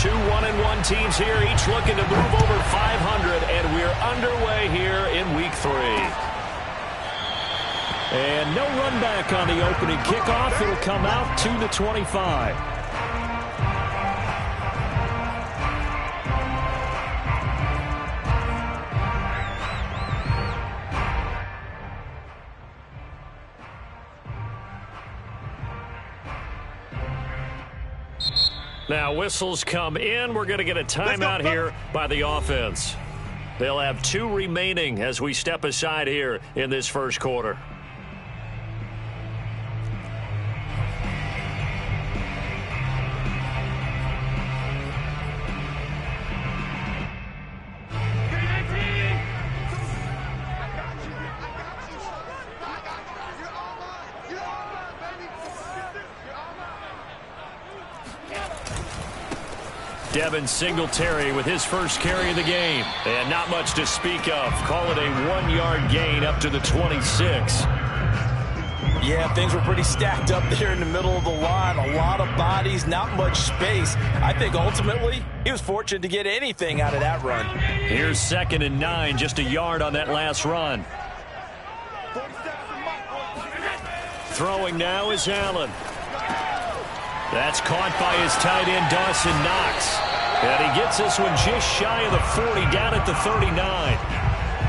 Two 1-1 teams here, each looking to move over 500, and we're underway here in Week 3. And no run back on the opening kickoff. It'll come out to the 25. Now whistles come in. We're going to get a timeout here by the offense. They'll have 2 remaining as we step aside here in this first quarter. Devin Singletary with his first carry of the game. And not much to speak of. Call it a 1-yard gain up to the 26. Yeah, things were pretty stacked up there in the middle of the line. A lot of bodies, not much space. I think ultimately he was fortunate to get anything out of that run. Here's 2nd and 9, just a yard on that last run. Throwing now is Allen. That's caught by his tight end, Dawson Knox. And he gets this one just shy of the 40, down at the 39.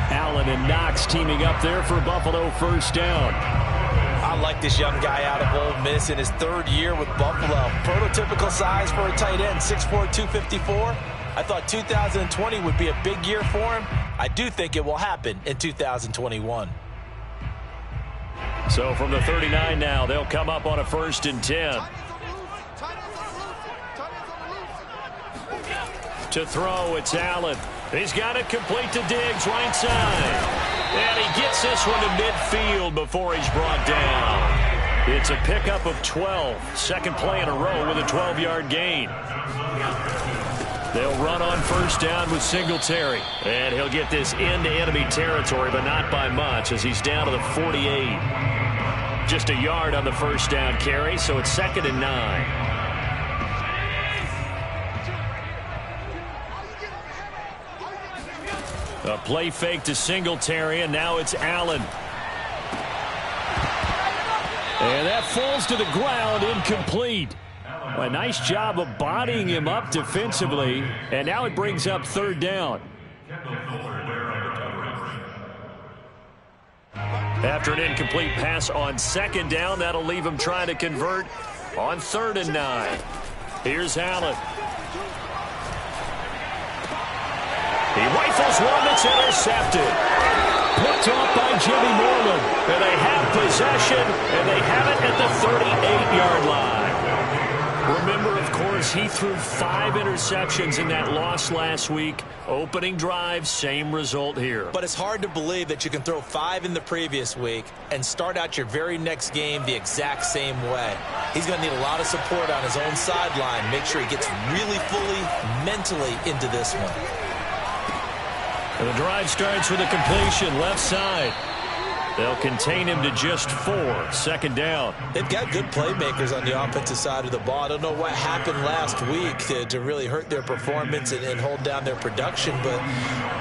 Allen and Knox teaming up there for Buffalo first down. I like this young guy out of Ole Miss in his 3rd year with Buffalo. Prototypical size for a tight end, 6'4", 254. I thought 2020 would be a big year for him. I do think it will happen in 2021. So from the 39 now, they'll come up on a 1st and 10. To throw, it's Allen. He's got it complete to Diggs, right side. And he gets this one to midfield before he's brought down. It's a pickup of 12. Second play in a row with a 12-yard gain. They'll run on first down with Singletary. And he'll get this into enemy territory, but not by much as he's down to the 48. Just a yard on the first down carry, so it's 2nd and 9. A play fake to Singletary, and now it's Allen. And that falls to the ground, incomplete. A nice job of bodying him up defensively, and now it brings up 3rd down. After an incomplete pass on 2nd down, that'll leave him trying to convert on 3rd and 9. Here's Allen. He rifles one that's intercepted. Picked off by Jimmy Moreland. And they have possession, and they have it at the 38-yard line. Remember, of course, he threw 5 interceptions in that loss last week. Opening drive, same result here. But it's hard to believe that you can throw 5 in the previous week and start out your very next game the exact same way. He's going to need a lot of support on his own sideline. Make sure he gets really fully, mentally into this one. And the drive starts with a completion, left side. They'll contain him to just 4. 2nd down. They've got good playmakers on the offensive side of the ball. I don't know what happened last week to really hurt their performance and hold down their production, but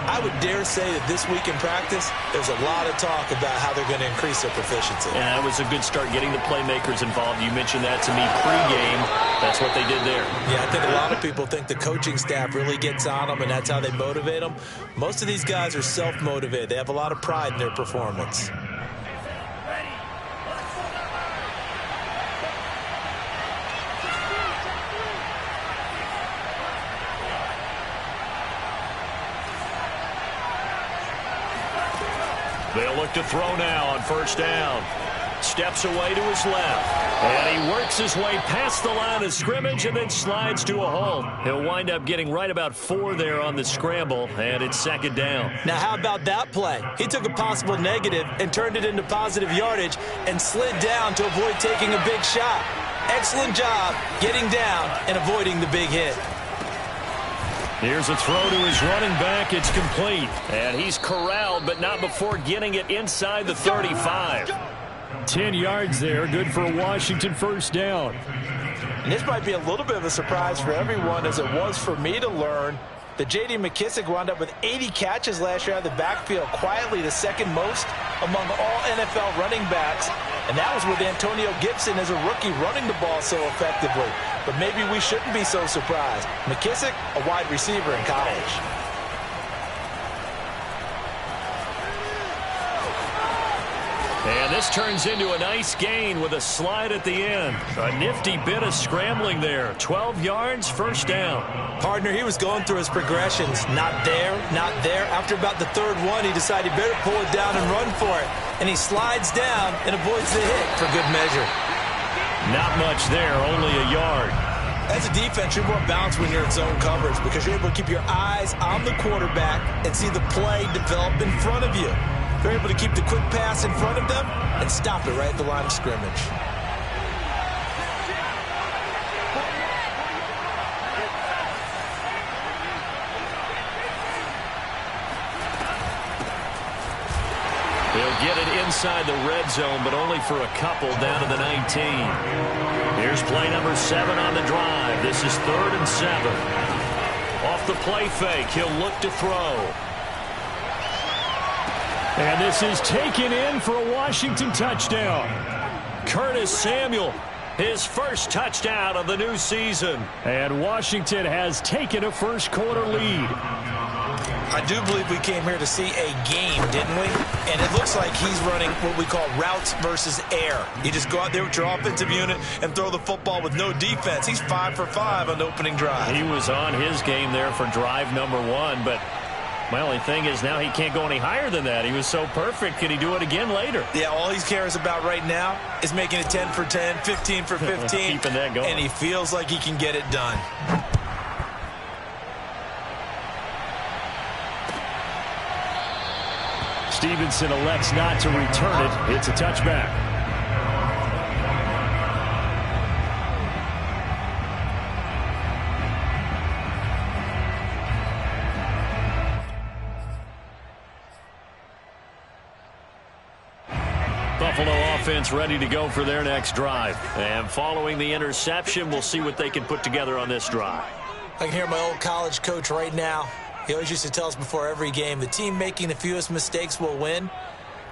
I would dare say that this week in practice, there's a lot of talk about how they're going to increase their proficiency. Yeah, it was a good start getting the playmakers involved. You mentioned that to me pregame. That's what they did there. Yeah, I think a lot of people think the coaching staff really gets on them, and that's how they motivate them. Most of these guys are self-motivated. They have a lot of pride in their performance. They'll look to throw now on first down. Steps away to his left. And he works his way past the line of scrimmage and then slides to a halt. He'll wind up getting right about 4 there on the scramble, and it's 2nd down. Now, how about that play? He took a possible negative and turned it into positive yardage and slid down to avoid taking a big shot. Excellent job getting down and avoiding the big hit. Here's a throw to his running back. It's complete. And he's corralled, but not before getting it inside the 35. 10 yards there, good for a Washington first down. And this might be a little bit of a surprise for everyone, as it was for me to learn that J.D. McKissic wound up with 80 catches last year out of the backfield, quietly the second most among all NFL running backs. And that was with Antonio Gibson as a rookie running the ball so effectively. But maybe we shouldn't be so surprised. McKissic, a wide receiver in college. And this turns into a nice gain with a slide at the end. A nifty bit of scrambling there. 12 yards, first down. Partner, he was going through his progressions. Not there, not there. After about the third one, he decided he better pull it down and run for it. And he slides down and avoids the hit for good measure. Not much there, only a yard. As a defense, you're more balanced when you're in zone coverage because you're able to keep your eyes on the quarterback and see the play develop in front of you. They're able to keep the quick pass in front of them and stop it right at the line of scrimmage. He'll get it inside the red zone, but only for a couple down to the 19. Here's play number 7 on the drive. This is 3rd and 7. Off the play fake, he'll look to throw. And this is taken in for a Washington touchdown. Curtis Samuel, his first touchdown of the new season. And Washington has taken a first quarter lead. I do believe we came here to see a game, didn't we? And it looks like he's running what we call routes versus air. You just go out there with your offensive unit and throw the football with no defense. He's 5 for 5 on the opening drive. He was on his game there for drive number 1, but my only thing is now he can't go any higher than that. He was so perfect. Can he do it again later? Yeah, all he cares about right now is making it 10 for 10, 15 for 15. Keeping that going. And he feels like he can get it done. Stevenson elects not to return it. It's a touchback. Buffalo offense ready to go for their next drive. And following the interception, we'll see what they can put together on this drive. I can hear my old college coach right now. He always used to tell us before every game, the team making the fewest mistakes will win.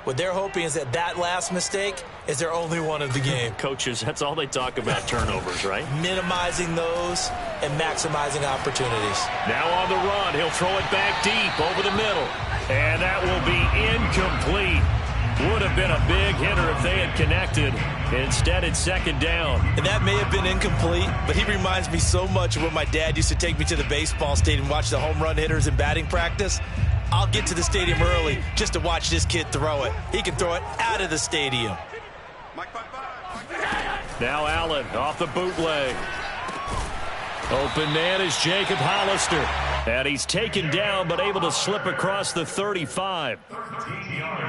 What they're hoping is that that last mistake is their only one of the game. Coaches, that's all they talk about, turnovers, right? Minimizing those and maximizing opportunities. Now on the run, he'll throw it back deep over the middle. And that will be incomplete. Would have been a big hitter if they had connected. Instead, it's second down. And that may have been incomplete, but he reminds me so much of when my dad used to take me to the baseball stadium and watch the home run hitters in batting practice. I'll get to the stadium early just to watch this kid throw it. He can throw it out of the stadium. Now Allen off the bootleg. Open man is Jacob Hollister. And he's taken down but able to slip across the 35.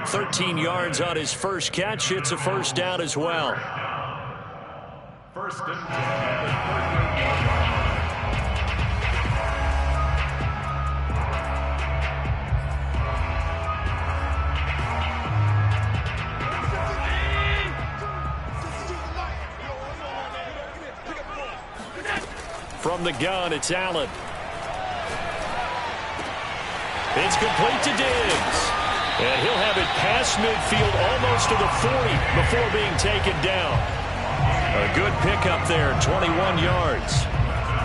13 yards on his first catch. It's a first down as well. First and 10. From the gun, it's Allen. It's complete to Diggs. And he'll have it past midfield almost to the 40 before being taken down. A good pickup there, 21 yards.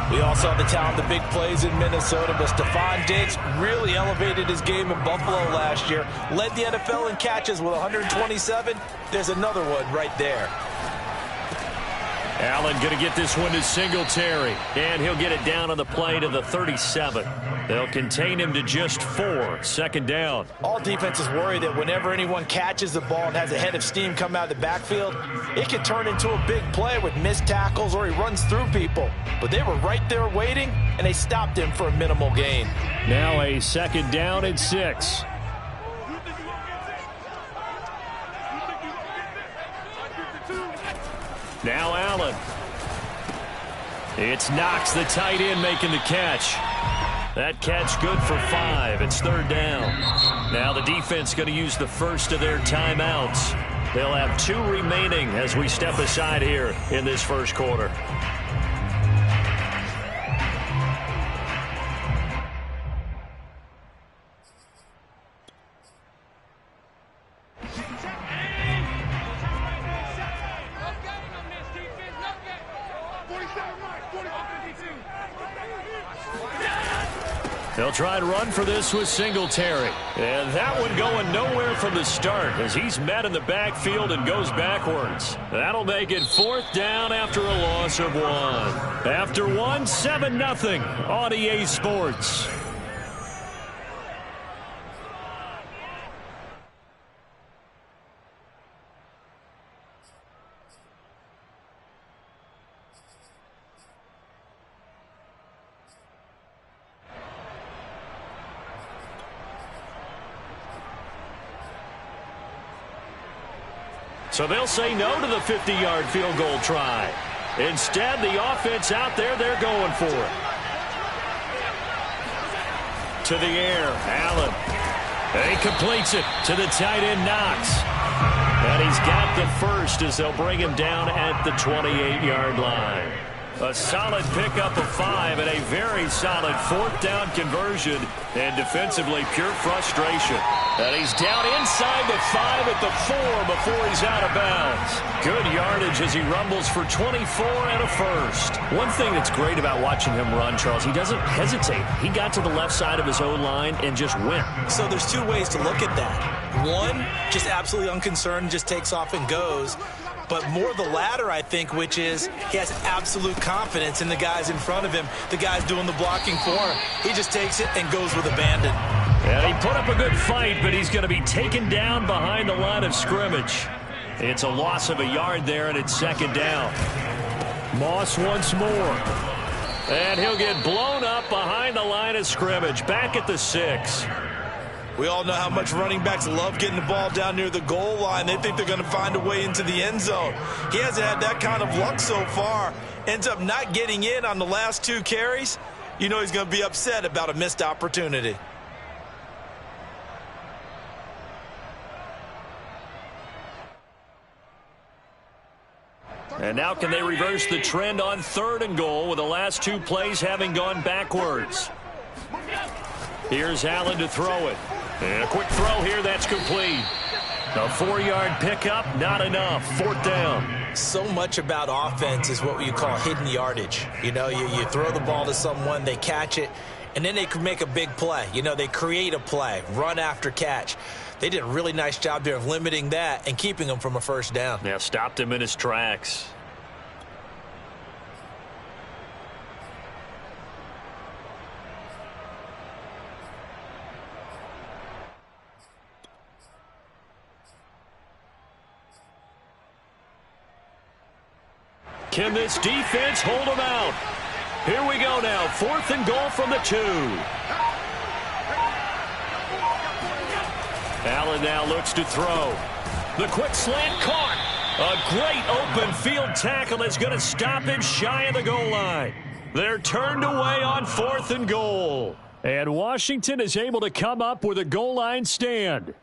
We all saw the talent, the big plays in Minnesota, but Stephon Diggs really elevated his game in Buffalo last year. Led the NFL in catches with 127. There's another one right there. Allen going to get this one to Singletary, and he'll get it down on the play to the 37. They'll contain him to just 4. Second down. All defenses worry that whenever anyone catches the ball and has a head of steam come out of the backfield, it can turn into a big play with missed tackles or he runs through people. But they were right there waiting, and they stopped him for a minimal gain. Now a second down and 6. Now Allen. It's Knox, the tight end, making the catch. That catch good for 5. It's third down. Now the defense going to use the first of their timeouts. They'll have 2 remaining as we step aside here in this first quarter. They'll try to run for this with Singletary. And that one going nowhere from the start as he's met in the backfield and goes backwards. That'll make it 4th down after a loss of 1. After 1, 7-0 on EA Sports. So they'll say no to the 50-yard field goal try. Instead, the offense out there, they're going for it. To the air, Allen. And he completes it to the tight end, Knox. And he's got the first as they'll bring him down at the 28-yard line. A solid pickup of 5 and a very solid 4th down conversion. And defensively, pure frustration. And he's down inside the 5 at the 4 before he's out of bounds. Good yardage as he rumbles for 24 and a first. One thing that's great about watching him run, Charles, he doesn't hesitate. He got to the left side of his O-line and just went. So there's 2 ways to look at that. One, just absolutely unconcerned, just takes off and goes. But more the latter, I think, which is he has absolute confidence in the guys in front of him, the guys doing the blocking for him. He just takes it and goes with abandon. And he put up a good fight, but he's going to be taken down behind the line of scrimmage. It's a loss of a yard there, and it's 2nd down. Moss once more. And he'll get blown up behind the line of scrimmage, back at the 6. We all know how much running backs love getting the ball down near the goal line. They think they're going to find a way into the end zone. He hasn't had that kind of luck so far. Ends up not getting in on the last 2 carries. You know he's going to be upset about a missed opportunity. And now can they reverse the trend on 3rd and goal with the last 2 plays having gone backwards? Here's Allen to throw it. And a quick throw here, that's complete. A 4-yard pickup, not enough. 4th down. So much about offense is what you call hidden yardage. You know, you throw the ball to someone, they catch it, and then they can make a big play. You know, they create a play, run after catch. They did a really nice job there of limiting that and keeping him from a 1st down. Yeah, stopped him in his tracks. Can this defense hold them out? Here we go now. 4th and goal from the 2. Allen now looks to throw. The quick slant caught. A great open field tackle is going to stop him shy of the goal line. They're turned away on 4th and goal. And Washington is able to come up with a goal line stand.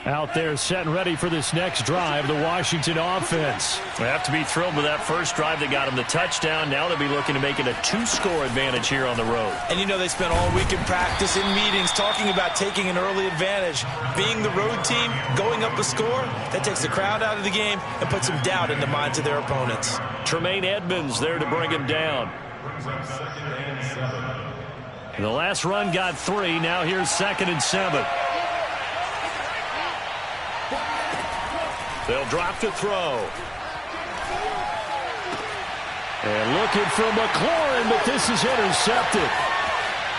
Out there set and ready for this next drive, the Washington offense. They have to be thrilled with that first drive that got them the touchdown. Now they'll be looking to make it a 2-score advantage here on the road. And you know they spent all week in practice, in meetings, talking about taking an early advantage. Being the road team, going up a score, that takes the crowd out of the game and puts some doubt in the minds of their opponents. Tremaine Edmonds there to bring him down. The last run got 3. Now here's 2nd and 7. They'll drop to throw. And looking for McLaurin, but this is intercepted.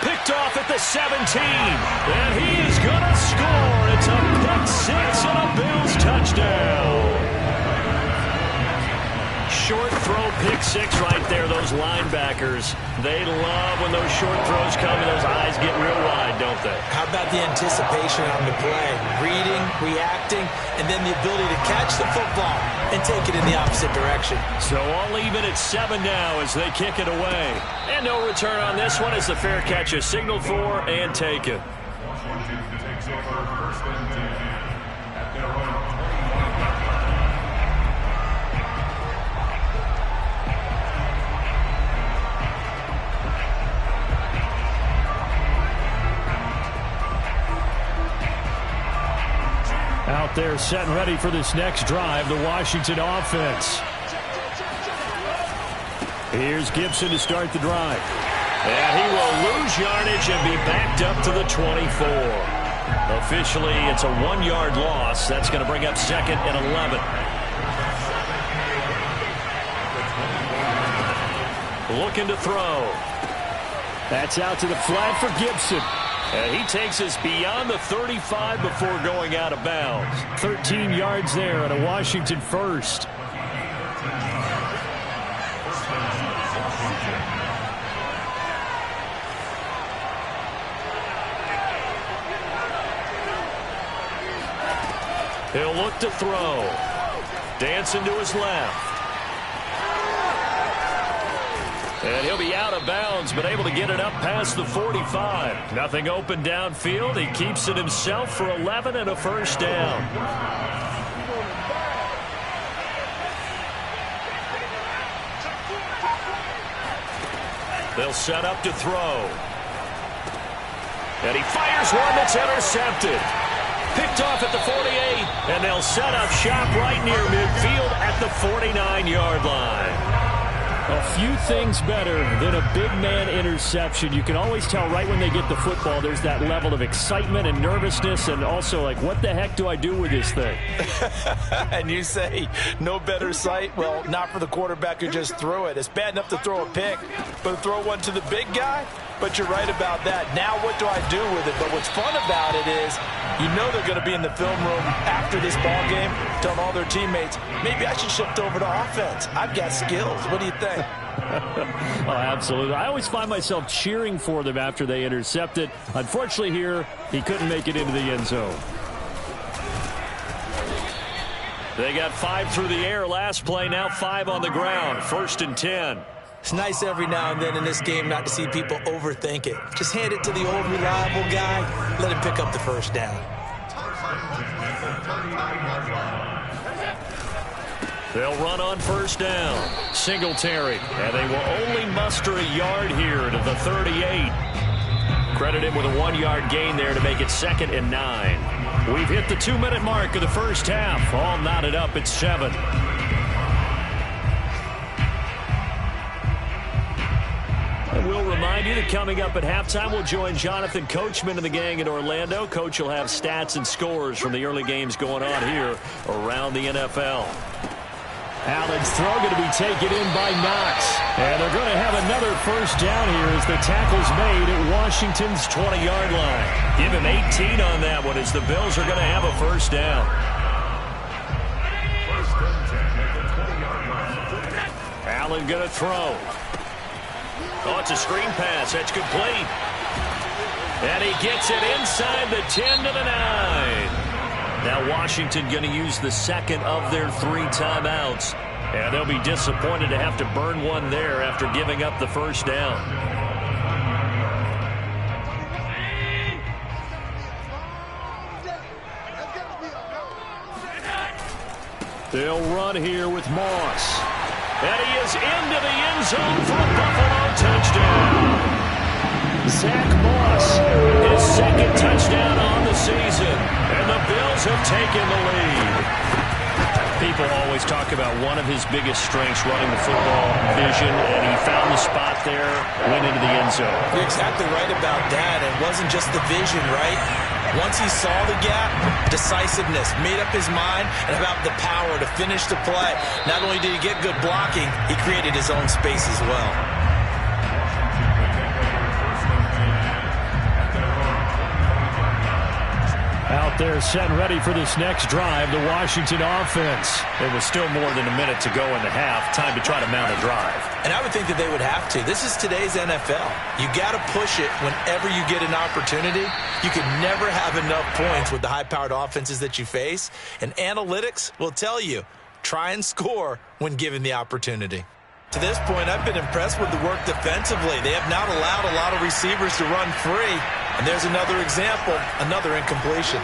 Picked off at the 17. And he is going to score. It's a pick 6 and a Bills touchdown. Short throw, pick 6 right there. Those linebackers, they love when those short throws come and those eyes get real wide, don't they? How about the anticipation on the play, reading, reacting, and then the ability to catch the football and take it in the opposite direction. So all even at 7 now as they kick it away. And no return on this one as the fair catch is signaled for and taken. Out there set and ready for this next drive, the Washington offense. Here's Gibson to start the drive. And he will lose yardage and be backed up to the 24. Officially, it's a 1-yard loss. That's going to bring up 2nd and 11. Looking to throw. That's out to the flat for Gibson. And he takes us beyond the 35 before going out of bounds. 13 yards there at a Washington first. He'll look to throw. Dancing to his left. And he'll be out of bounds, but able to get it up past the 45. Nothing open downfield. He keeps it himself for 11 and a first down. They'll set up to throw. And he fires one that's intercepted. Picked off at the 48, and they'll set up shop right near midfield at the 49-yard line. A few things better than a big man interception. You can always tell right when they get the football, there's that level of excitement and nervousness, and also like, what the heck do I do with this thing? And you say, no better sight? Well, not for the quarterback who just threw it. It's bad enough to throw a pick, but to throw one to the big guy? But you're right about that. Now what do I do with it? But what's fun about it is you know they're going to be in the film room after this ball game telling all their teammates, maybe I should shift over to offense. I've got skills. What do you think? Oh, absolutely. I always find myself cheering for them after they intercept it. Unfortunately here, he couldn't make it into the end zone. They got 5 through the air last play, now 5 on the ground. 1st and 10. It's nice every now and then in this game not to see people overthink it. Just hand it to the old reliable guy. Let him pick up the first down. They'll run on first down. Singletary. And they will only muster a yard here to the 38. Credit him with a 1-yard gain there to make it 2nd and 9. We've hit the 2-minute mark of the first half. All knotted up at 7. And we'll remind you that coming up at halftime, we'll join Jonathan Coachman and the gang in Orlando. Coach will have stats and scores from the early games going on here around the NFL. Allen's throw going to be taken in by Knox. And they're going to have another first down here as the tackle's made at Washington's 20-yard line. Give him 18 on that one as the Bills are going to have a first down. Allen going to throw. Oh, it's a screen pass. That's complete. And he gets it inside the 10 to the 9. Now Washington going to use the second of their 3 timeouts. And they'll be disappointed to have to burn one there after giving up the first down. They'll run here with Moss. And he is into the end zone for a Buffalo touchdown. Zach Moss, his 2nd touchdown on the season. And the Bills have taken the lead. People always talk about one of his biggest strengths running the football, vision, and he found the spot there, went into the end zone. You're exactly right about that. It wasn't just the vision, right? Once he saw the gap, decisiveness, made up his mind, and about the power to finish the play. Not only did he get good blocking, he created his own space as well. Out Out there set and ready for this next drive, the Washington offense. There was still more than a minute to go in the half. Time to try to mount a drive. And I would think that they would have to. This is today's NFL. You got to push it whenever you get an opportunity. You can never have enough points with the high-powered offenses that you face. And analytics will tell you, try and score when given the opportunity. To this point, I've been impressed with the work defensively. They have not allowed a lot of receivers to run free. And there's another example, another incompletion.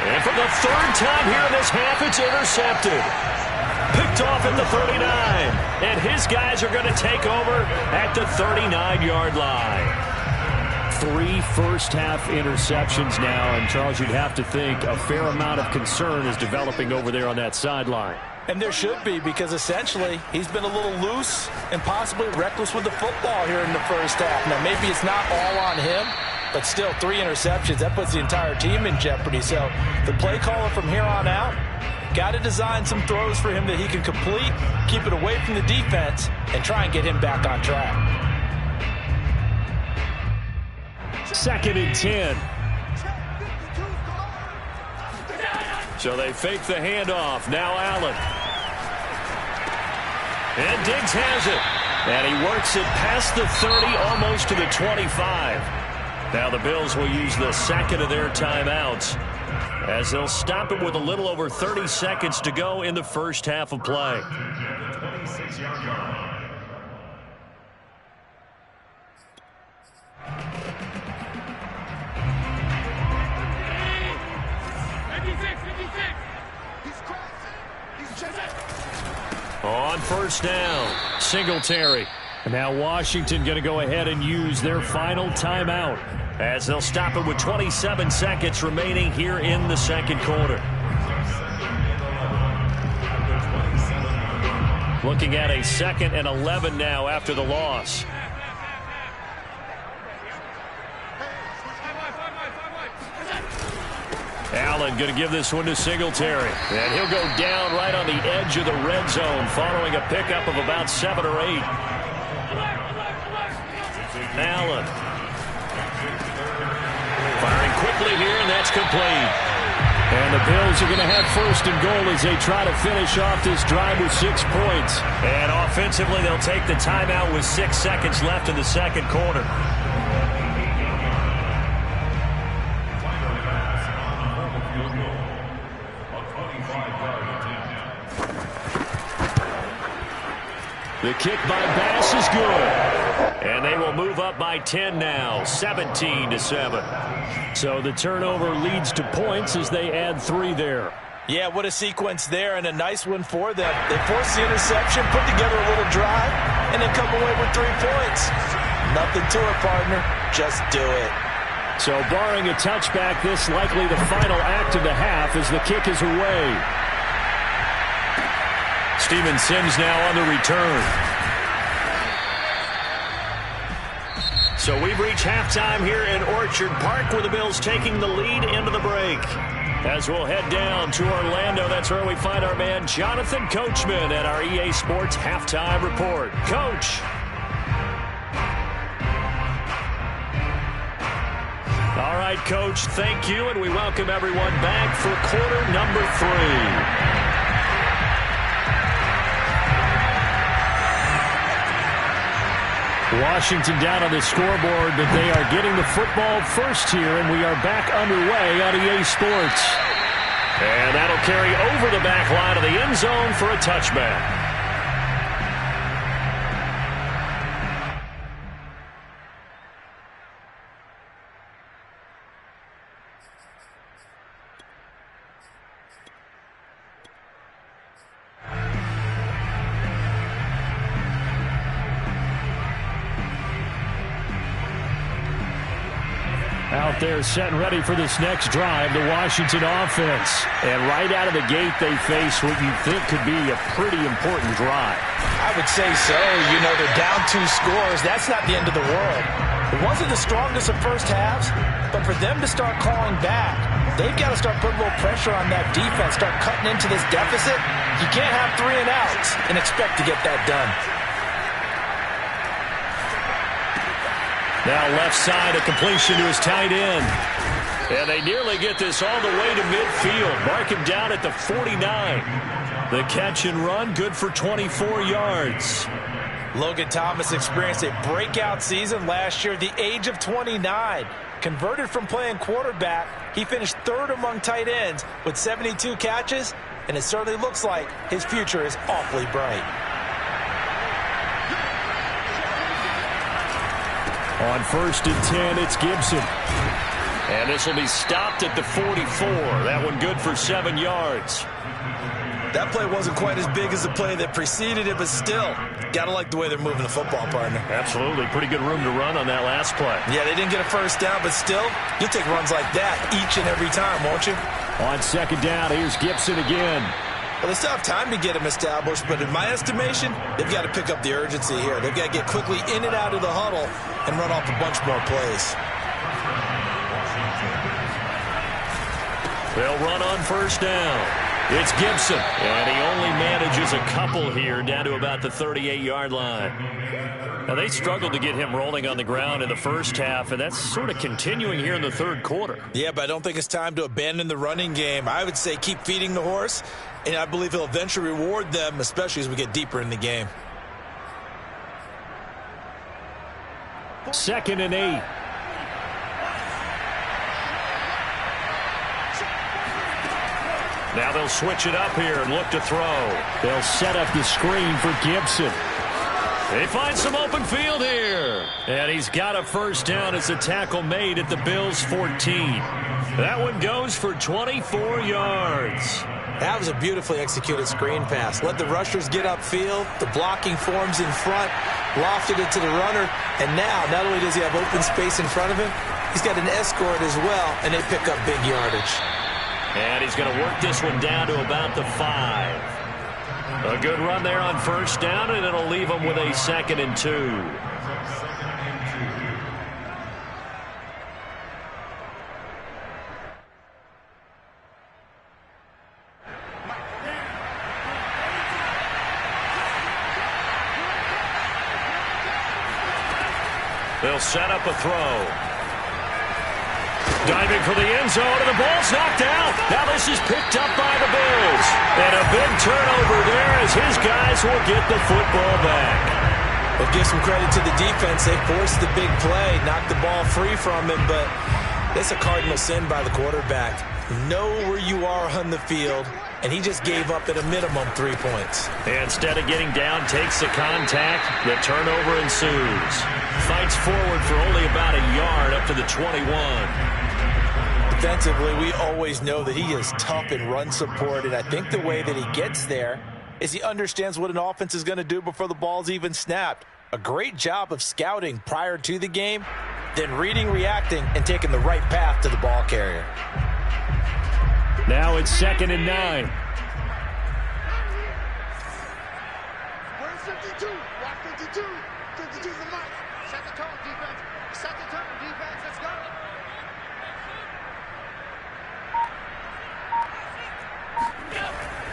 And for the third time here in this half, it's intercepted. Picked off at the 39. And his guys are going to take over at the 39-yard line. 3 first-half interceptions now. And, Charles, you'd have to think a fair amount of concern is developing over there on that sideline. And there should be, because essentially he's been a little loose and possibly reckless with the football here in the first half. Now, maybe it's not all on him, but still 3 interceptions. That puts the entire team in jeopardy. So the play caller from here on out got to design some throws for him that he can complete, keep it away from the defense, and try and get him back on track. 2nd and 10. So they fake the handoff. Now Allen. And Diggs has it. And he works it past the 30, almost to the 25. Now the Bills will use the second of their timeouts as they'll stop it with a little over 30 seconds to go in the first half of play. 26-yard line. On first down, Singletary. And now Washington going to go ahead and use their final timeout as they'll stop it with 27 seconds remaining here in the second quarter. Looking at a 2nd and 11 now after the loss. Allen going to give this one to Singletary. And he'll go down right on the edge of the red zone following a pickup of about 7 or 8. Allen. Firing quickly here, and that's complete. And the Bills are going to have 1st and goal as they try to finish off this drive with 6 points. And offensively, they'll take the timeout with 6 seconds left in the second quarter. The kick by Bass is good. And they will move up by 10 now, 17-7. So the turnover leads to points as they add 3 there. Yeah, what a sequence there, and a nice one for them. They force the interception, put together a little drive, and then come away with 3 points. Nothing to it, partner. Just do it. So barring a touchback, this likely the final act of the half as the kick is away. Steven Sims now on the return. So we've reached halftime here in Orchard Park with the Bills taking the lead into the break. As we'll head down to Orlando, that's where we find our man Jonathan Coachman at our EA Sports Halftime Report. Coach. All right, Coach, thank you, and we welcome everyone back for quarter number 3. Washington down on the scoreboard, but they are getting the football first here, and we are back underway on EA Sports. And that'll carry over the back line of the end zone for a touchback. Out there set and ready for this next drive, the Washington offense. And right out of the gate, they face what you think could be a pretty important drive. I would say so. You know, they're down 2 scores. That's not the end of the world. It wasn't the strongest of first halves, but for them to start clawing back, they've got to start putting a little pressure on that defense, start cutting into this deficit. You can't have 3 and outs and expect to get that done. Now left side, a completion to his tight end. And they nearly get this all the way to midfield. Mark him down at the 49. The catch and run, good for 24 yards. Logan Thomas experienced a breakout season last year at the age of 29. Converted from playing quarterback, he finished third among tight ends with 72 catches, and it certainly looks like his future is awfully bright. On 1st and 10, it's Gibson. And this will be stopped at the 44. That one good for 7 yards. That play wasn't quite as big as the play that preceded it, but still, gotta like the way they're moving the football, partner. Absolutely. Pretty good room to run on that last play. Yeah, they didn't get a first down, but still, you'll take runs like that each and every time, won't you? On 2nd down, here's Gibson again. Well, they still have time to get him established, but in my estimation, they've got to pick up the urgency here. They've got to get quickly in and out of the huddle and run off a bunch more plays. They'll run on 1st down. It's Gibson, and he only manages a couple here down to about the 38-yard line. Now, they struggled to get him rolling on the ground in the first half, and that's sort of continuing here in the third quarter. Yeah, but I don't think it's time to abandon the running game. I would say keep feeding the horse, and I believe he'll eventually reward them, especially as we get deeper in the game. 2nd and 8. Now they'll switch it up here and look to throw. They'll set up the screen for Gibson. They find some open field here. And he's got a first down as the tackle made at the Bills' 14. That one goes for 24 yards. That was a beautifully executed screen pass. Let the rushers get upfield. The blocking forms in front. Lofted it to the runner. And now, not only does he have open space in front of him, he's got an escort as well, and they pick up big yardage. And he's going to work this one down to about the 5. A good run there on 1st down, and it'll leave him with a 2nd and 2. They'll set up a throw. Diving for the end zone, and the ball's knocked out. Now this is picked up by the Bills. And a big turnover there as his guys will get the football back. Well, give some credit to the defense. They forced the big play, knocked the ball free from him, but that's a cardinal sin by the quarterback. Know where you are on the field, and he just gave up at a minimum 3 points. Instead of getting down, takes the contact. The turnover ensues. Fights forward for only about a yard up to the 21. Defensively, we always know that he is tough in run support, and I think the way that he gets there is he understands what an offense is going to do before the ball's even snapped. A great job of scouting prior to the game, then reading, reacting, and taking the right path to the ball carrier. Now it's 2nd and 9. Where's 52? Rock 52. 52's the mic. Set the tone, defense. Set the tone, defense. Let's go.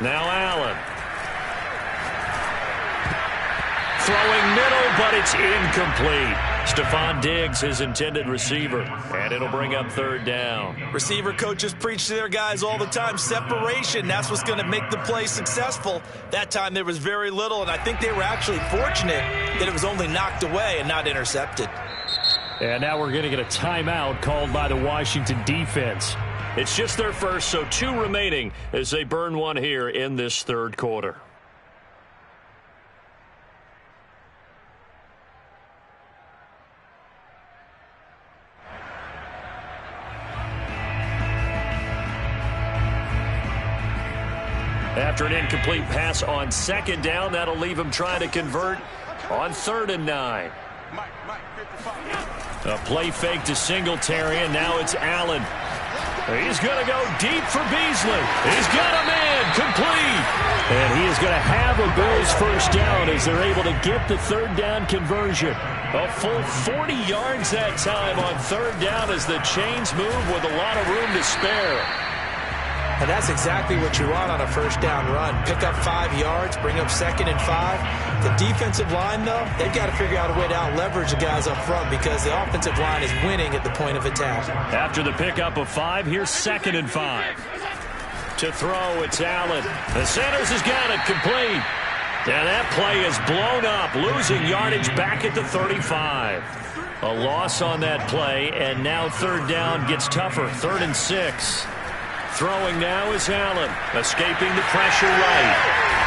Now Allen. Throwing middle, but it's incomplete. Stephon Diggs, his intended receiver. And it'll bring up 3rd down. Receiver coaches preach to their guys all the time. Separation, that's what's going to make the play successful. That time there was very little, and I think they were actually fortunate that it was only knocked away and not intercepted. And now we're going to get a timeout called by the Washington defense. It's just their first, so 2 remaining as they burn one here in this 3rd quarter. After an incomplete pass on 2nd down, that'll leave him trying to convert on 3rd and 9. A play fake to Singletary, and now it's Allen. He's going to go deep for Beasley. He's got a man complete. And he is going to have a Bills first down as they're able to get the 3rd down conversion. A full 40 yards that time on 3rd down as the chains move with a lot of room to spare. And that's exactly what you want on a first down run. Pick up 5 yards, bring up 2nd and 5. The defensive line, though, they've got to figure out a way to out-leverage the guys up front because the offensive line is winning at the point of attack. After the pickup of 5, here's 2nd and 5. To throw, it's Allen. The Sanders has got it complete. And that play is blown up, losing yardage back at the 35. A loss on that play, and now 3rd down gets tougher, 3rd and 6. Throwing now is Allen, escaping the pressure right.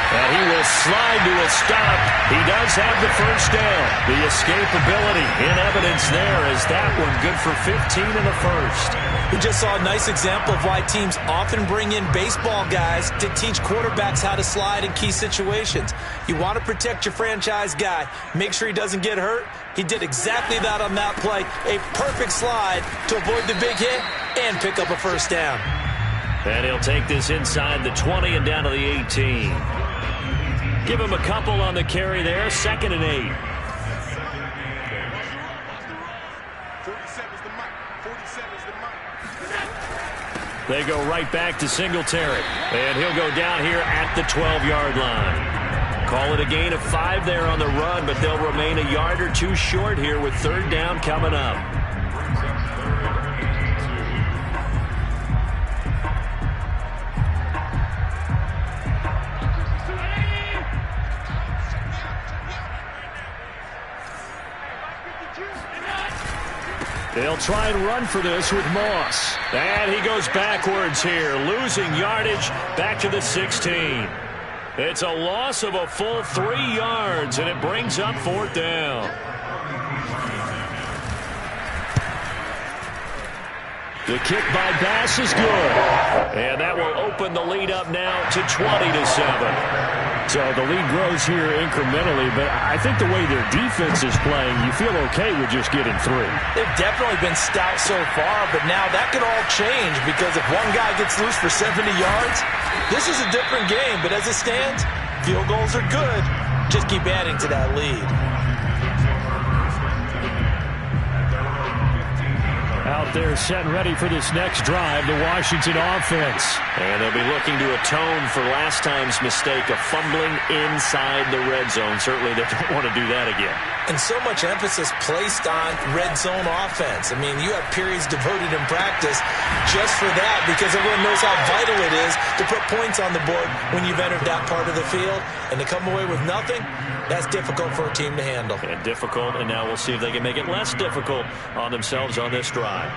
And he will slide to a stop. He does have the first down. The escapability in evidence there as that one good for 15 in the first. We just saw a nice example of why teams often bring in baseball guys to teach quarterbacks how to slide in key situations. You want to protect your franchise guy. Make sure he doesn't get hurt. He did exactly that on that play. A perfect slide to avoid the big hit and pick up a first down. And he'll take this inside the 20 and down to the 18. Give him a couple on the carry there. 2nd and 8. 47's the mic. 47's the mic. They go right back to Singletary. And he'll go down here at the 12-yard line. Call it a gain of 5 there on the run, but they'll remain a yard or two short here with 3rd down coming up. They'll try and run for this with Moss. And he goes backwards here, losing yardage back to the 16. It's a loss of a full 3 yards, and it brings up 4th down. The kick by Bass is good. And that will open the lead up now to 20-7. So the lead grows here incrementally, but I think the way their defense is playing, you feel okay with just getting 3. They've definitely been stout so far, but now that could all change because if one guy gets loose for 70 yards, this is a different game. But as it stands, field goals are good. Just keep adding to that lead. Out there set and ready for this next drive, the Washington offense. And they'll be looking to atone for last time's mistake of fumbling inside the red zone. Certainly they don't want to do that again. And so much emphasis placed on red zone offense. I mean, you have periods devoted in practice just for that because everyone knows how vital it is to put points on the board when you've entered that part of the field. And to come away with nothing, that's difficult for a team to handle. And difficult, and now we'll see if they can make it less difficult on themselves on this drive.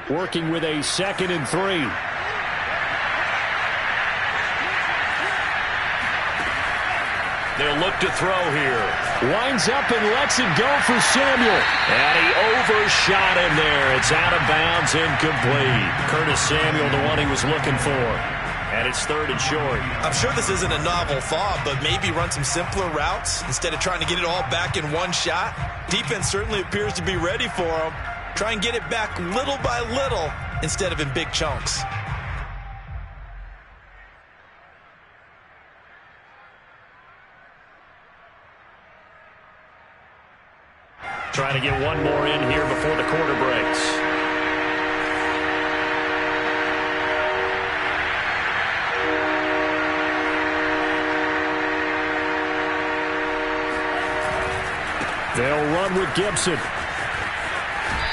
Working with a 2nd and 3. They'll look to throw here. Winds up and lets it go for Samuel. And he overshot him there. It's out of bounds, incomplete. Curtis Samuel, the one he was looking for. And it's 3rd and short. I'm sure this isn't a novel thought, but maybe run some simpler routes instead of trying to get it all back in one shot. Defense certainly appears to be ready for him. Try and get it back little by little instead of in big chunks. Trying to get one more in here before the quarter breaks. They'll run with Gibson.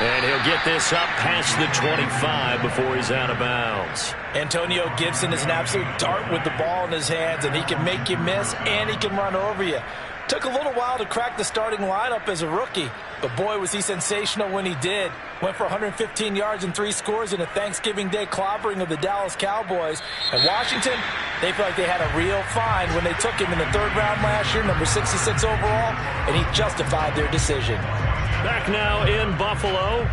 And he'll get this up past the 25 before he's out of bounds. Antonio Gibson is an absolute dart with the ball in his hands, and he can make you miss, and he can run over you. Took a little while to crack the starting lineup as a rookie, but boy, was he sensational when he did. Went for 115 yards and 3 scores in a Thanksgiving Day clobbering of the Dallas Cowboys. And Washington, they feel like they had a real find when they took him in the 3rd round last year, number 66 overall, and he justified their decision. Back now in Buffalo.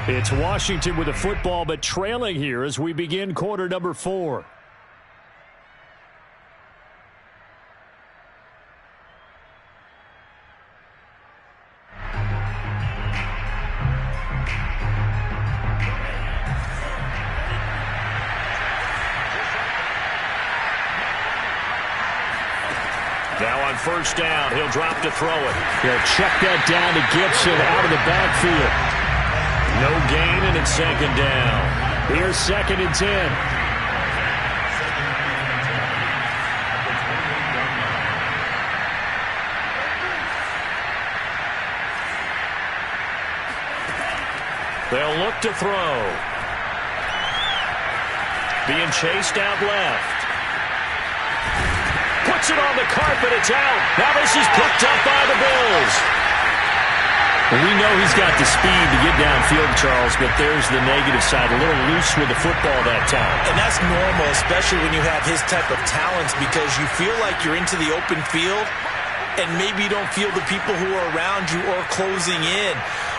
It's Washington with the football, but trailing here as we begin quarter number 4. Now on first down, he'll drop to throw it. He'll check that down to Gibson out of the backfield. No gain, and it's second down. Here's 2nd and 10. They'll look to throw. Being chased out left. Puts it on the carpet. It's out. Now this is picked up by the Bills. Well, we know he's got the speed to get downfield, Charles, but there's the negative side. A little loose with the football that time. And that's normal, especially when you have his type of talents, because you feel like you're into the open field and maybe you don't feel the people who are around you or closing in.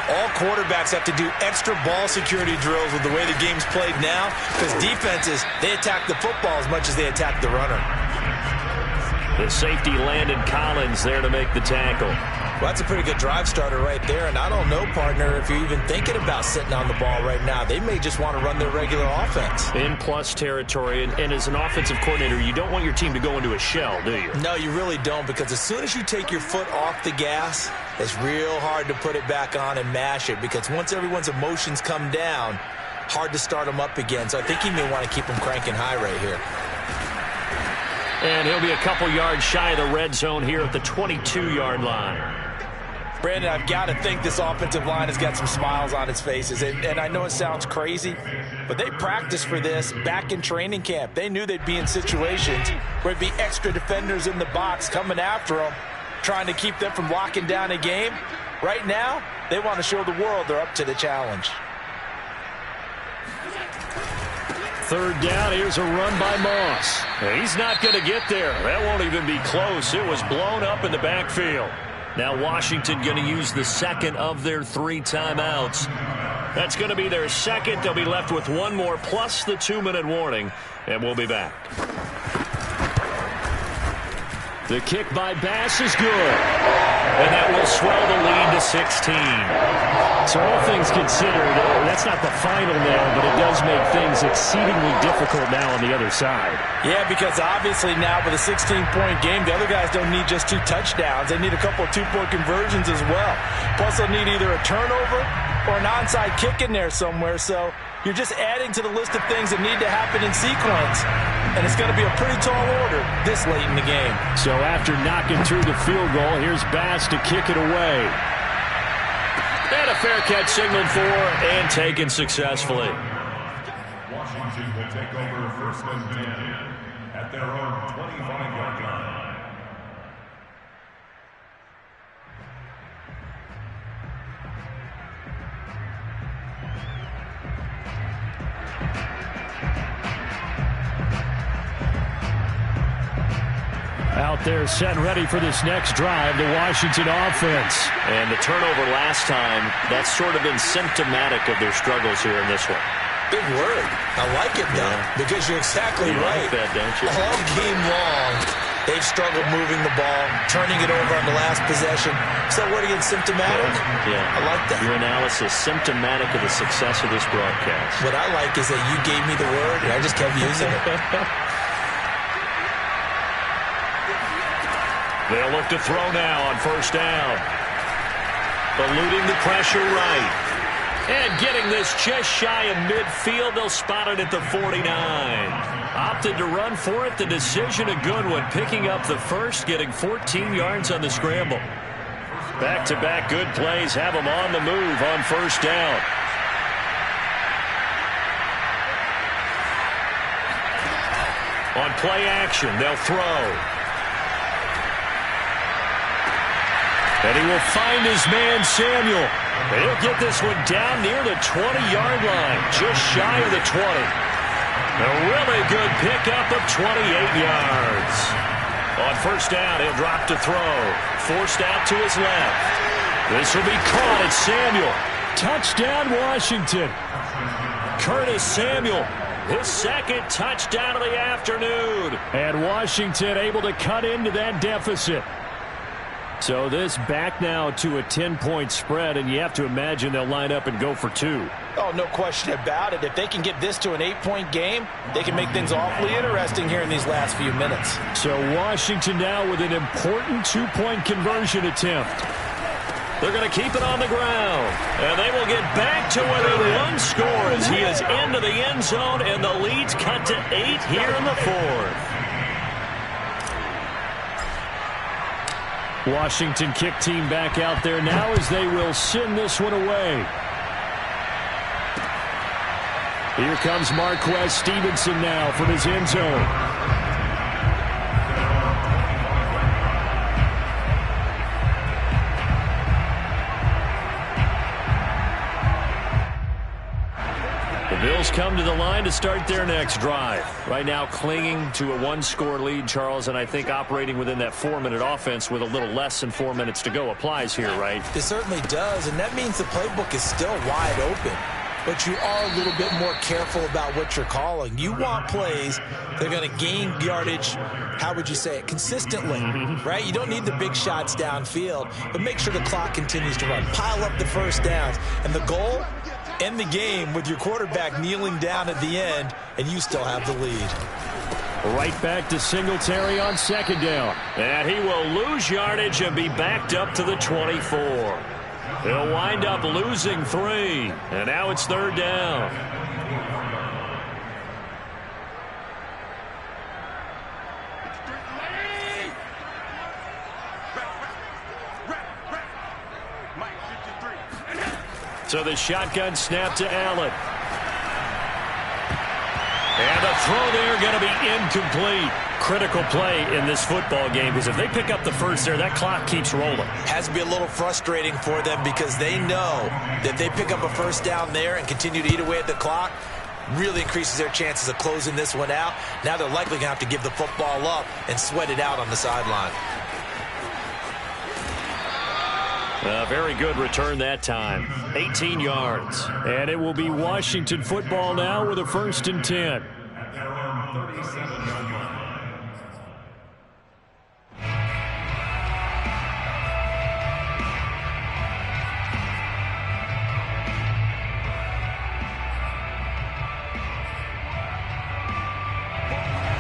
All quarterbacks have to do extra ball security drills with the way the game's played now, because defenses, they attack the football as much as they attack the runner. The safety Landon Collins there to make the tackle. Well, that's a pretty good drive starter right there, and I don't know, partner, if you're even thinking about sitting on the ball right now. They may just want to run their regular offense. In plus territory, and as an offensive coordinator, you don't want your team to go into a shell, do you? No, you really don't, because as soon as you take your foot off the gas, it's real hard to put it back on and mash it, because once everyone's emotions come down, hard to start them up again. So I think he may want to keep them cranking high right here. And he'll be a couple yards shy of the red zone here at the 22-yard line. Brandon, I've got to think this offensive line has got some smiles on its faces. And I know it sounds crazy, but they practiced for this back in training camp. They knew they'd be in situations where it'd be extra defenders in the box coming after them, trying to keep them from locking down a game. Right now, they want to show the world they're up to the challenge. 3rd down, here's a run by Moss. He's not going to get there. That won't even be close. It was blown up in the backfield. Now Washington going to use the 2nd of their 3 timeouts. That's going to be their 2nd. They'll be left with 1 more plus the 2-minute warning, and we'll be back. The kick by Bass is good. And that will swell the lead to 16. So all things considered, that's not the final nail, but it does make things exceedingly difficult now on the other side. Yeah, because obviously now with a 16-point game, the other guys don't need just 2 touchdowns. They need a couple of 2-point conversions as well. Plus, they'll need either a turnover or an onside kick in there somewhere. So you're just adding to the list of things that need to happen in sequence. And it's going to be a pretty tall order this late in the game. So after knocking through the field goal, here's Bass to kick it away. And a fair catch signaled for and taken successfully. Washington will take over 1st and 10 at their own 25-yard line. Out there set ready for this next drive, the Washington offense. And the turnover last time, that's sort of been symptomatic of their struggles here in this one. Big word. I like it, though, because you're exactly right. Like that, don't you? All game long, they've struggled moving the ball, turning it over on the last possession. So what again, symptomatic? Yeah. I like that. Your analysis, symptomatic of the success of this broadcast. What I like is that you gave me the word, and I just kept using it. They'll look to throw now on 1st down. Eluding the pressure right. And getting this just shy of midfield. They'll spot it at the 49. Opted to run for it. The decision a good one. Picking up the first, getting 14 yards on the scramble. Back-to-back good plays have them on the move on 1st down. On play action, they'll throw. And he will find his man, Samuel. And he'll get this one down near the 20-yard line, just shy of the 20. A really good pickup of 28 yards. On 1st down, he'll drop to throw. Forced out to his left. This will be caught at Samuel. Touchdown, Washington. Curtis Samuel, his 2nd touchdown of the afternoon. And Washington able to cut into that deficit. So this back now to a 10-point spread, and you have to imagine they'll line up and go for 2. Oh, no question about it. If they can get this to an 8-point game, they can make things awfully interesting here in these last few minutes. So Washington now with an important 2-point conversion attempt. They're going to keep it on the ground. And they will get back to within 1 score as he is into the end zone, and the lead's cut to 8 here in the 4th. Washington kick team back out there now as they will send this one away. Here comes Marquez Stevenson now from his end zone. Bills come to the line to start their next drive. Right now clinging to a 1-score lead, Charles, and I think operating within that 4-minute offense with a little less than 4 minutes to go applies here, right? It certainly does, and that means the playbook is still wide open. But you are a little bit more careful about what you're calling. You want plays that are going to gain yardage, how would you say it, consistently, right? You don't need the big shots downfield, but make sure the clock continues to run. Pile up the first downs. And the goal? End the game with your quarterback kneeling down at the end, and you still have the lead. Right back to Singletary on 2nd down. And he will lose yardage and be backed up to the 24. He'll wind up losing 3. And now it's 3rd down. So the shotgun snap to Allen. And the throw there going to be incomplete. Critical play in this football game, because if they pick up the first there, that clock keeps rolling. Has to be a little frustrating for them because they know that they pick up a first down there and continue to eat away at the clock, really increases their chances of closing this one out. Now they're likely going to have to give the football up and sweat it out on the sideline. A very good return that time. 18 yards. And it will be Washington football now with a 1st and 10.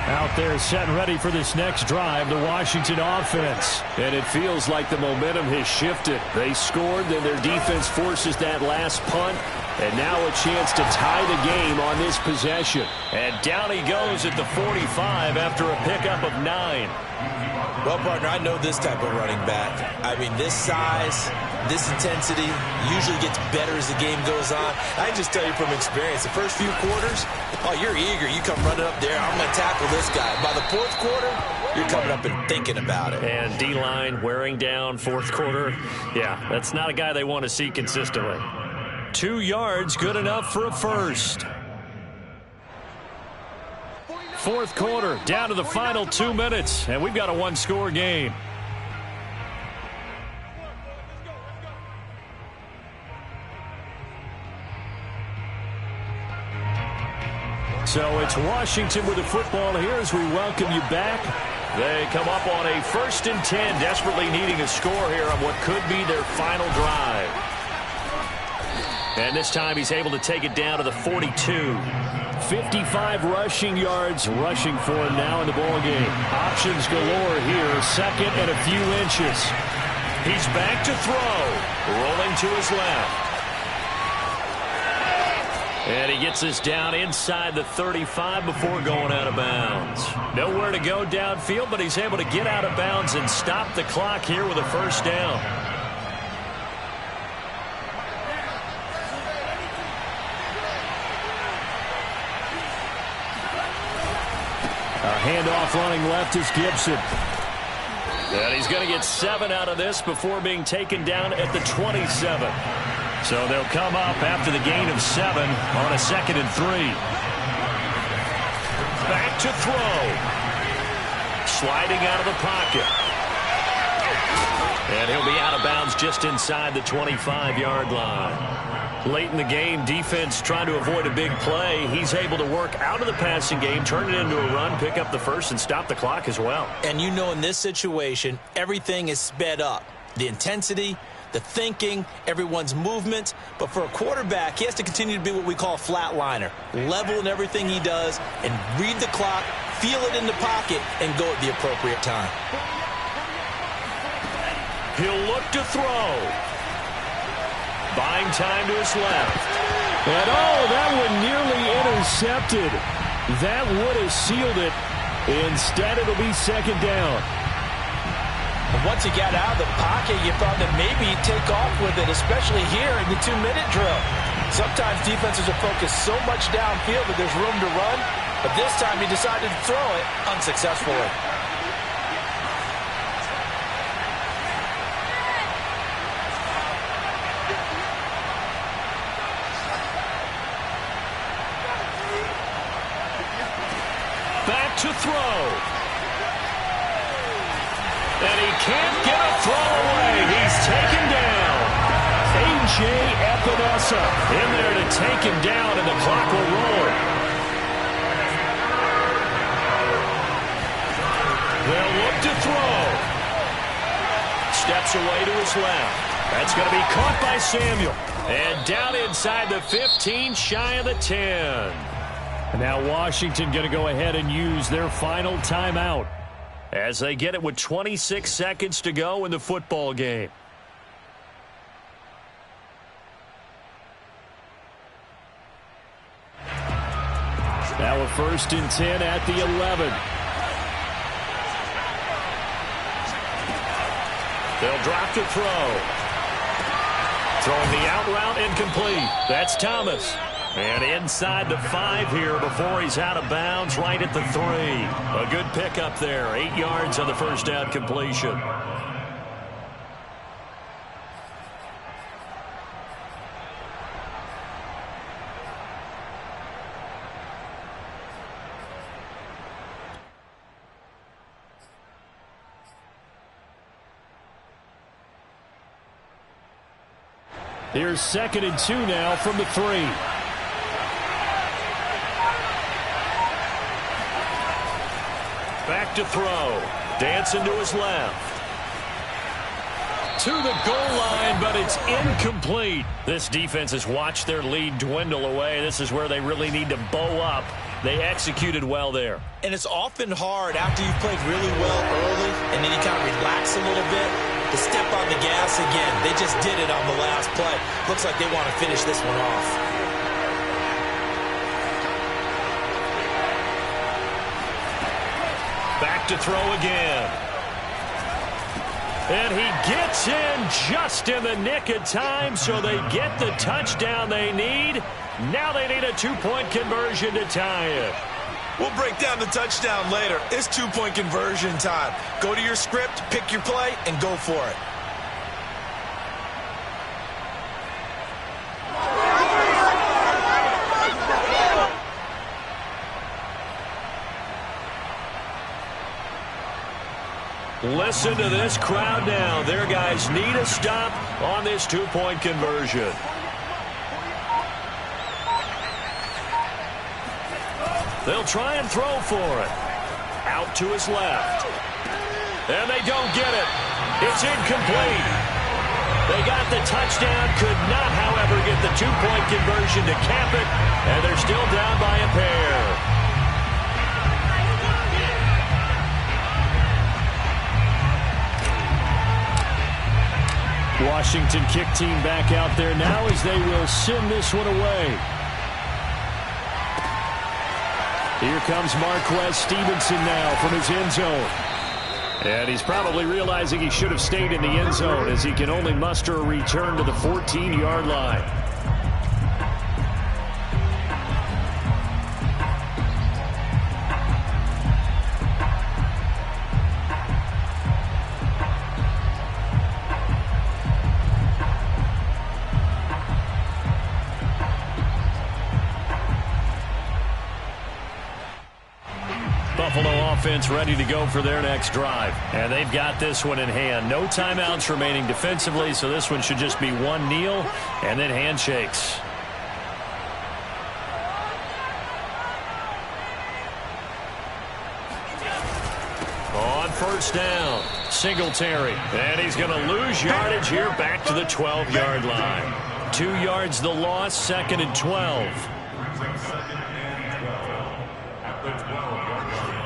Out there set and ready for this next drive, the Washington offense. And it feels like the momentum has shifted. They scored, then their defense forces that last punt. And now a chance to tie the game on this possession. And down he goes at the 45 after a pickup of 9. Well, partner, I know this type of running back. I mean, this size, this intensity usually gets better as the game goes on. I can just tell you from experience, the first few quarters, oh, you're eager. You come running up there, I'm going to tackle this guy. By the 4th quarter, you're coming up and thinking about it. And D-line wearing down 4th quarter. Yeah, that's not a guy they want to see consistently. 2 yards, good enough for a first. 4th quarter, down to the final 2 minutes, and we've got a 1-score game. So it's Washington with the football here as we welcome you back. They come up on a 1st and 10, desperately needing a score here on what could be their final drive. And this time he's able to take it down to the 42. 55 rushing yards rushing for him now in the ballgame. Options galore here, 2nd and a few inches. He's back to throw, rolling to his left. And he gets this down inside the 35 before going out of bounds. Nowhere to go downfield, but he's able to get out of bounds and stop the clock here with a 1st down. A handoff running left is Gibson. And he's going to get 7 out of this before being taken down at the 27. So they'll come up after the gain of 7 on a 2nd and 3. Back to throw. Sliding out of the pocket. And he'll be out of bounds just inside the 25-yard line. Late in the game, defense trying to avoid a big play. He's able to work out of the passing game, turn it into a run, pick up the first, and stop the clock as well. And you know in this situation, everything is sped up. The intensity, the thinking, everyone's movement. But for a quarterback, he has to continue to be what we call a flatliner. Level in everything he does and read the clock, feel it in the pocket, and go at the appropriate time. He'll look to throw. Buying time to his left. And that one nearly intercepted. That would have sealed it. Instead, it'll be second down. Once he got out of the pocket, you thought that maybe he'd take off with it, especially here in the 2-minute drill. Sometimes defenses are focused so much downfield that there's room to run, but this time he decided to throw it unsuccessfully. Back to throw. And he can't get a throw away. He's taken down. A.J. Epinesa in there to take him down, and the clock will roll. They'll look to throw. Steps away to his left. That's going to be caught by Samuel. And down inside the 15, shy of the 10. And now Washington going to go ahead and use their final timeout as they get it with 26 seconds to go in the football game. Now a 1st and 10 at the 11. They'll drop to throw. Throwing the out route incomplete. That's Thomas. And inside the 5 here before he's out of bounds, right at the 3. A good pickup there. 8 yards on the first down completion. Here's 2nd and 2 now from the 3. Back to throw. Dancing to his left. To the goal line, but it's incomplete. This defense has watched their lead dwindle away. This is where they really need to bow up. They executed well there. And it's often hard after you've played really well early and then you kind of relax a little bit to step on the gas again. They just did it on the last play. Looks like they want to finish this one off. Back to throw again. And he gets in just in the nick of time, so they get the touchdown they need. Now they need a 2-point conversion to tie it. We'll break down the touchdown later. It's 2-point conversion time. Go to your script, pick your play, and go for it. Listen to this crowd now. Their guys need a stop on this 2-point conversion. They'll try and throw for it. Out to his left. And they don't get it. It's incomplete. They got the touchdown, could not, however, get the 2-point conversion to cap it, and they're still down by a pair. Washington kick team back out there now as they will send this one away. Here comes Marquez Stevenson now from his end zone. And he's probably realizing he should have stayed in the end zone as he can only muster a return to the 14-yard line. Buffalo offense ready to go for their next drive. And they've got this one in hand. No timeouts remaining defensively, so this one should just be one kneel and then handshakes. On first down, Singletary. And he's going to lose yardage here back to the 12-yard line. 2 yards the loss, 2nd and 12. At the 12-yard line.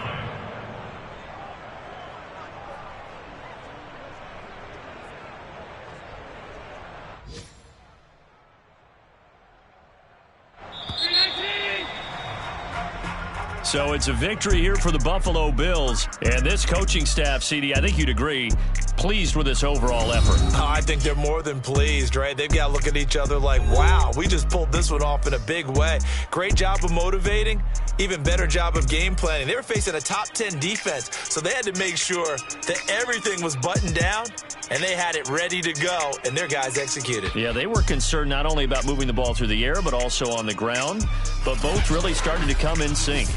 So it's a victory here for the Buffalo Bills. And this coaching staff, CD, I think you'd agree, pleased with this overall effort. Oh, I think they're more than pleased, right? They've got to look at each other like, wow, we just pulled this one off in a big way. Great job of motivating, even better job of game planning. They were facing a top 10 defense, so they had to make sure that everything was buttoned down, and they had it ready to go, and their guys executed. Yeah, they were concerned not only about moving the ball through the air, but also on the ground. But both really started to come in sync.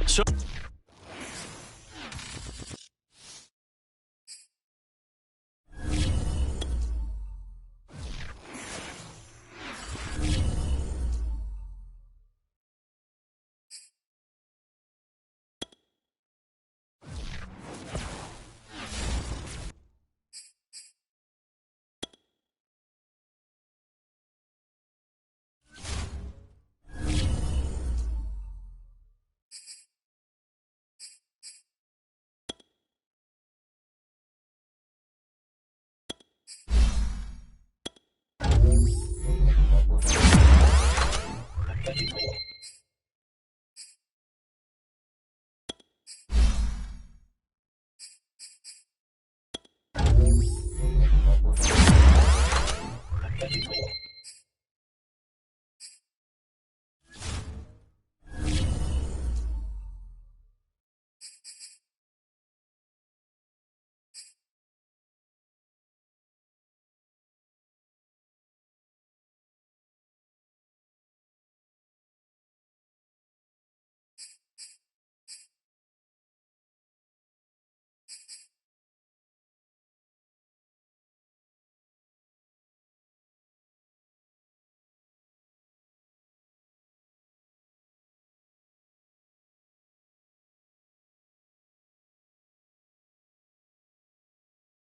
So